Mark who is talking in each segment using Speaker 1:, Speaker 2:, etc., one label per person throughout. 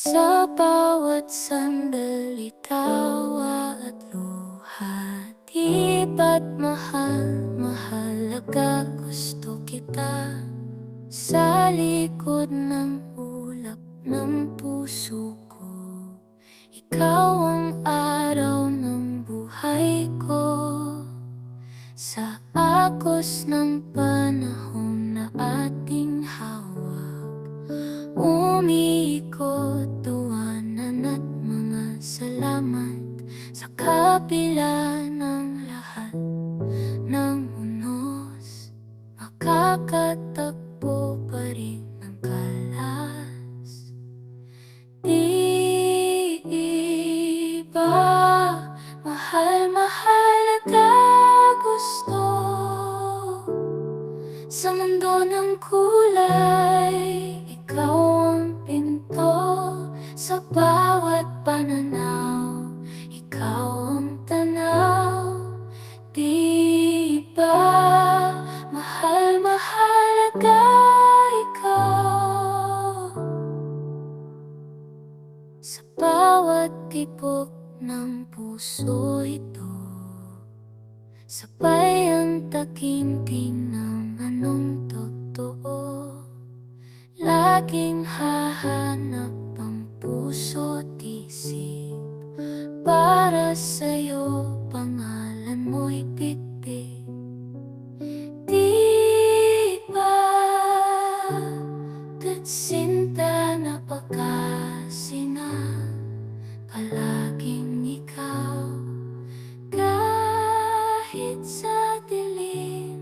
Speaker 1: Sa bawat sandali, tawa at luha, di ba't mahal-mahalaga gusto kita. Sa likod ng ulap ng puso ko, ikaw ang araw ng buhay ko. Sa agos ng panahon na ating hawak, umiikot tawanan at mga salamat. Sa kabila ng lahat ng unos, makakatagpo pa rin ang kalas. Di ba mahal-mahalaga gusto sa mundo ng kulay? Ikaw ang pinto sa bawat pananaw, ikaw ang tanaw. Di ba mahal-mahalaga ikaw? Sa bawat tibok ng puso ito, sabay ang taginting ng anong totoo. Laging hahanap ang puso't isip para sa'yo, pangalan mo'y bitbit. Di ba kat sinta na pagkasina, palaging ikaw. Kahit sa dilim,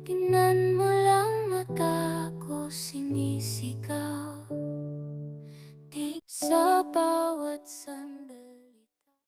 Speaker 1: tingnan mo lang mata ko, sinisigaw. Di sa bawat